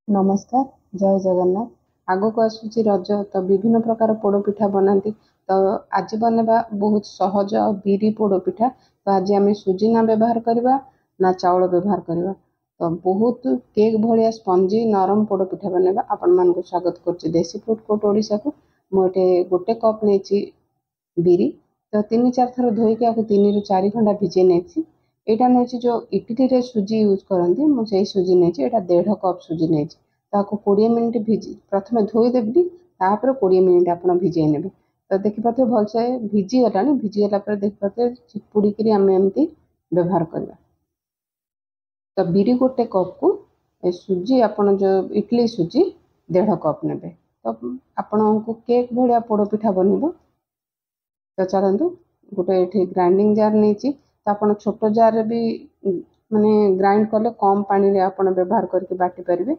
नमस्कार। जय जगन्नाथ। आगक आसूची रज तो विभिन्न प्रकार पोड़पिठा बनाती। तो आज बनवा बहुत सहज बिरी पोड़पिठा। तो आज आम सुजी ना व्यवहार करवा ना चाउल व्यवहार करवा। तो बहुत केक भाया स्पंजी नरम पोड़पिठा बनवा आपण मान स्वागत कर देसी फूड कोर्ट ओडिशा को। मुझे गोटे कप नहीं बिरी तो 3-4 थर धोईक 3 ରୁ 4 घंटा भिजे नहीं। यहाँ नहीं जो इडली रे सुजी यूज करती मुझे सुजी नहीं यहाँ 1.5 कप सुजी नहीं 20 मिनिट भिजी प्रथम धोईदेवी तापर 20 मिनिट आप भिजे ने। तो देखिपे भलसे भिजीगला भिजीगला देखिपे चिपुड़ी आम एमती व्यवहार करवा। तो बिरी गोटे कप को सुजी आपन जो इडली सुजी 1.5 कप ने। तो आपण को केक भाया पोड़पिठा बनब। तो चलतु गोटे ये ग्राइंडिंग जार नहीं तो आप छोट जार भी माने ग्राइंड कले कम पानी रे आप व्यवहार करके बाटी पारे।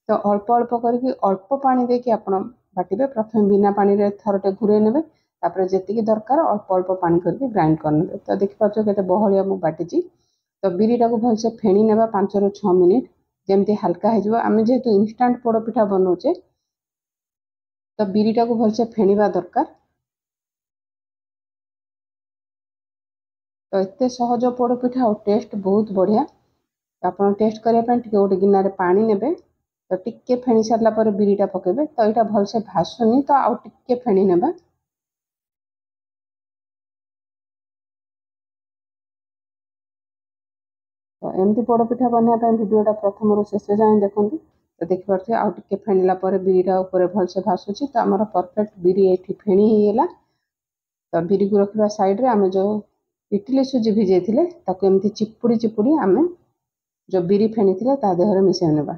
तो अल्प अल्प करके अल्प पानी देके आप बाटे। प्रथम बिना पानी रे थरटे घूरे ने जी दरकार अल्प अल्प पानी करके ग्राइंड करने। तो देखिए के बहलिया मुझे बाटी। तो बिरीटा को भलसे फेणी ने 5 ରୁ 6 मिनिट जमती हल्का हो। आम जेहेतु इंस्टांट पोड़पिठा बनाऊे तो बिरीटा को भलसे फेणीबा दरकार। तो एत सहज पोड़पिठा और टेस्ट बहुत बढ़िया। आप टेस्ट करने गोटे गिनार पानी ने। तो टिके फेणी सारापर बिरीटा पकेबे। तो यहाँ भलसे भासुनी तो आउ टिके फेणी ने। तो एमती पोड़पिठा बनाया भिडियोटा प्रथम रू शेष जाए देखूँ। तो देखिपे आउ टिके फेणिला बिरीटा ऊपर भलसे भासुची। तो आमर परफेक्ट बिरी ये फेणी होगा। तो बिरी को रखा साइड रे आम जो इडली सुजी भिजे एमती चिपुड़ी चिपुड़ी आम जो बिरी फेणी ता देहरे मिसई नेबा।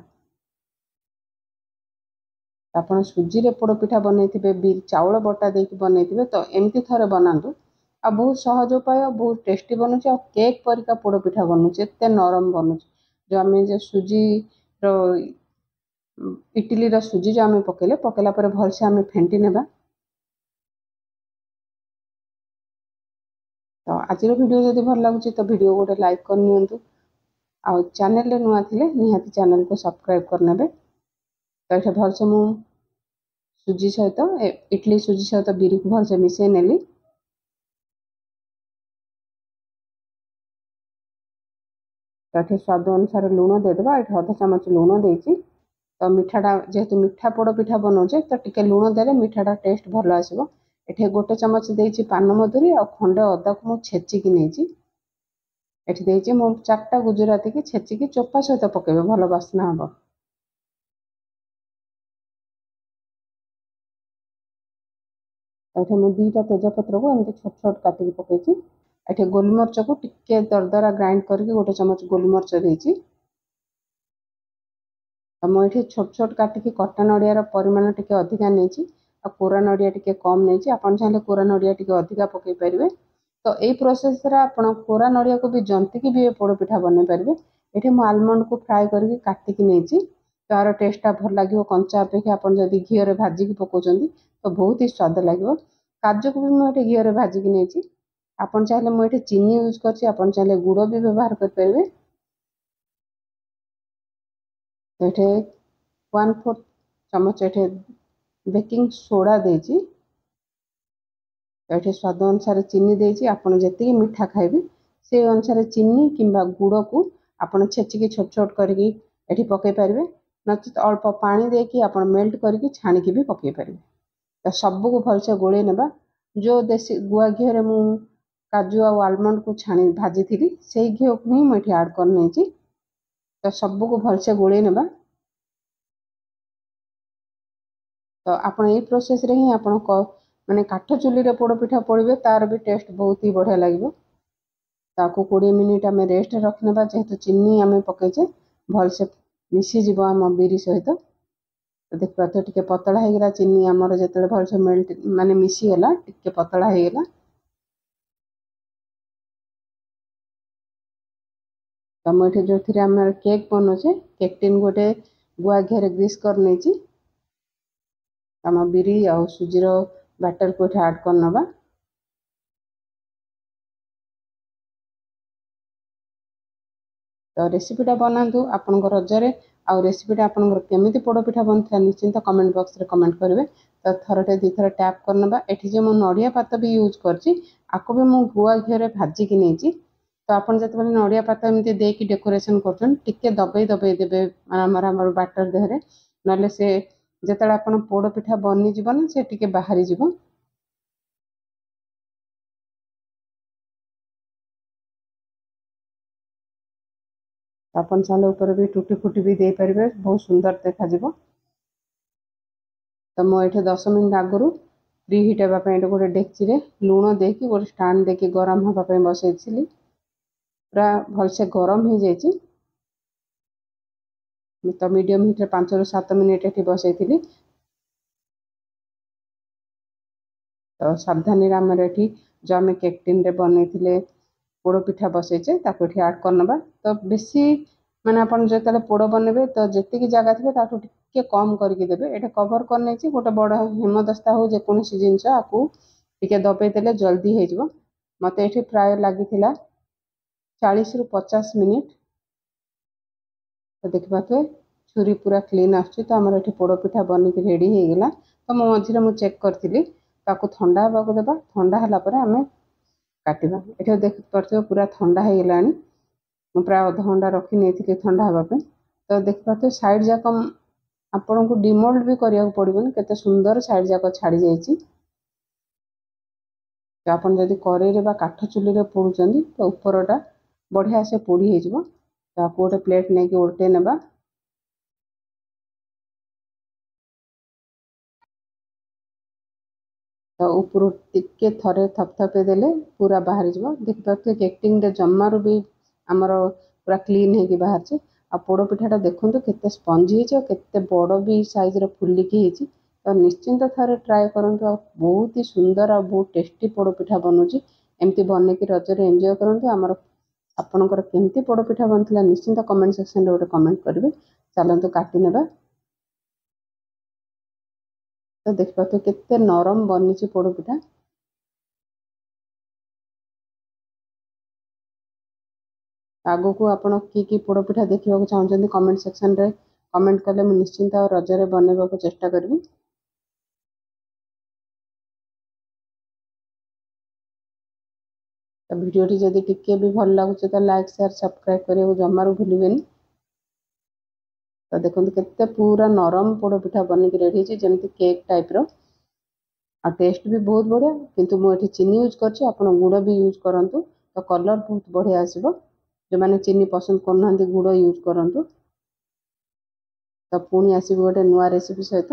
आपण सुजी रे पोड़पिठा बनई चाउल बटा देके बनई तो एमती थरे बनातु। आ बहुत सहज उपाय बहुत टेस्टी बनूचे आ केक परिका पोड़पिठा बनूचे एत नरम बनूचे। जो आम जो सुजी रो इडली रो सुजी जो आम पकेला भलसे आम फेंटी नेबा। तो आज वीडियो जदि भल लगुच तो वीडियो गोटे लाइक करनी। आ चैनल नुआ थे निहाती चैनल को सब्सक्राइब करने। तो ये भलसे मु सुजी सहित इडली सुजी सहित बिरी को भलसे मिसई नेली। तो ये स्वाद अनुसार लुण देदेबा। ये आधा चामच लुण देती। तो मिठाटा जेहेतु मीठा पोड़पिठा बनाऊे तो टिके लुण देले मिठाटा टेस्ट भल आसो। ये गोटे चामच देती पान मधुरी आ खंडे अदा को मुझे छेचिकी नहीं। ये मु 4टा गुजराती की छेचिकी चोपा सहित पकेबे भल बास्ना हम। ये मुझे 2टा तेजपत्र को एमती छोट छोट काटिक पकई। ये गोलमरच को टिके दरदरा ग्राइंड करके गोटे चामच गोलमरच देती। तो मुझे छोट छोट काटिक कटा नड़ियार परिमाण टिके अधिका नहीं आ कोरा नड़िया टिके कम नहीं। आप चाहिए कोरा नड़िया टिके अधिका पकई पारे। तो यही प्रोसेस रे आप कोरा नड़िया को भी जंतिकी भी पोड़पिठा बन पारे। ये मुझे आलमंड को फ्राए करके काटिक नहीं तार टेस्टा भल लगे। कंचा अपेक्षा आप घी में भाजिक पकाउं तो बहुत ही स्वाद लगे। काजू को भी मुझे घी में भाजिक नहीं। आप चाहिए मुझे चीनी यूज कर चाहिए गुड़ भी व्यवहार करेंगे। तो ये 1/4 चामच ये बेकिंग सोडा देती। तो ये स्वाद अनुसार चीनी देती। आपड़ जी मीठा खाइबे से अनुसार चीनी किंबा गुड़ को आपड़ छेचिकी छोट छोट करके पकई पारे। नचेत अल्प पानी देकी आप मेल्ट करके छाणिकी भी पकई पारे। तो सबको भलसे गोले नेबा। जो देसी गुआ घी में मु काजू आ आलमंड को छाणी भाजी थी से घी को ही मुझे आड कर नहीं। तो सबको भलसे गोले नेबा। तो आप प्रोसेस रे ही आप माने काठ चुली रे पोड़पिठा पड़े तार भी टेस्ट बहुत ही बढ़िया लगे। ताको 20 मिनिट आम रेस्ट रखने जेहेतु चीनी आम पकईचे भलसे मिसीज आम बिरी सहित। तो देख पारे टे पतला होगा चीनी आमर जो भलसे मेल्ट माने मिसीगला टे पतला होगा। तो मुझे जो थी आम केक बनाऊे केक टीन गोटे गुआ घी ग्रीस कर नहीं। आम बिरी आ सुजीर बैटर को आड करनवा। तो रेसिपीटा बनातु आपण रजरे आउ रेसिपीटा आपंकर केमी पोड़पिठा बनता निश्चिंत कमेंट बॉक्स रे कमेंट करेंगे। तो थरटे दी थर टैप करनबा एठी जे मो नड़िया पात भी यूज करछि आको भी मु गुआ घिरे भाजिकी नहीं। तो आपन जब नड़िया पात एमती देकी डेकोरेशन कर टिके दबे देवे आमर बाटर देहरे ना से जिते आप पोड़पिठा बनी जीवन से टिके बाहरी जीव। आपन साल ऊपर भी टूटी फुटी भी दे पारे बहुत सुंदर देखा। तो मुझे 10 मिनट आगु प्री हिट होगापी गोटे डेक्ची रे लुण देकी गोटे स्टाण्ड देकी गरम होगापी बसई पूरा भलसे गरम हो जाए। तो मीडियम हिट 5 ରୁ 7 मिनिट ये बसई। तो सावधानी आम ये जो आम केक टिन रे बनई पोड़ पिठा बसईचे ये आड करनबा। तो बेसी माने आपन जो पोड़ बनबे तो जी जगह थे टे कम करके देवे। ये कभर कर गोटे बड़ हेमदस्ता हो जेकोसी जिनस आपको टे दबे देले जल्दी हो। मत ये प्राय लगी 40 ରୁ 50 मिनिट। तो देखा छुरी पूरा क्लीन आसुची। तो आमर ये पोड़ पिठा बनिक रेडी हो गला। तो मो मझे मुझे चेक करी ठंडा होगा देवा। ठंडा है आम काटा ये देख पार्थ पूरा ठंडा हो गला। मु प्राय अध घंटा रखी नहीं ठंडा हाँपाई। तो देख पार्थ साइड जाक आपन को डिमोल्ड भी करने को पड़ोनी केते सुंदर साइड जाक छाड़ी जाइए। तो आपन जदि कड़े काठ चुली रे पोड़ुचंदी तो ऊपरटा बढ़िया से पोड़ी हो। तो आपको गोटे प्लेट नहीं उल्टे नेबा। तो ऊपर टिके थरे थपथपे देले पूरा बाहर जाव। देख पार्थ केक्टिंग जमारू भी आमर पूरा क्लीन हो बाहर। आ पोड़ पिठाटा देखो केते स्पंजी हो केते बड़ भी साइज रो फुलिकी होती। तो निश्चिंत थे ट्राए करूँ। बहुत ही सुंदर और बहुत टेस्टी पोड़ पिठा बनूची। एमती बनईकी रजरे एंजॉय करूँ। आमर आपणकर केमती पोड़ पिठा बनता निश्चिंत कमेंट सेक्शन रे गोटे कमेंट करेंगे। चलतु काटी नेबा। तो देख पाते केते नरम बनी पोड़ पिठा। आगो को आपण की पोड़ पिठा देखा चाहते कमेंट सेक्शन रे कमेंट कले मुझे निश्चिंत रजरे बनवा को चेष्टा करी। तो वीडियोटी जदि टिके भी भल लगुच तो लाइक शेयर सब्सक्राइब करने जमारू भूलें। तो देखो केते पूरा नरम पोड़ पिठा बनिक रेडी है जमी cake type row. A test भी बहुत बढ़िया। किंतु मुझे चीनी यूज करछि आपण गुड़ भी यूज करंतु। तो कलर बहुत बढ़िया आसीबो। जो माने चीनी पसंद करना गुड़ यूज करंतु। तो पुणी आसीबो गोटे नुआ रेसिपी सहित।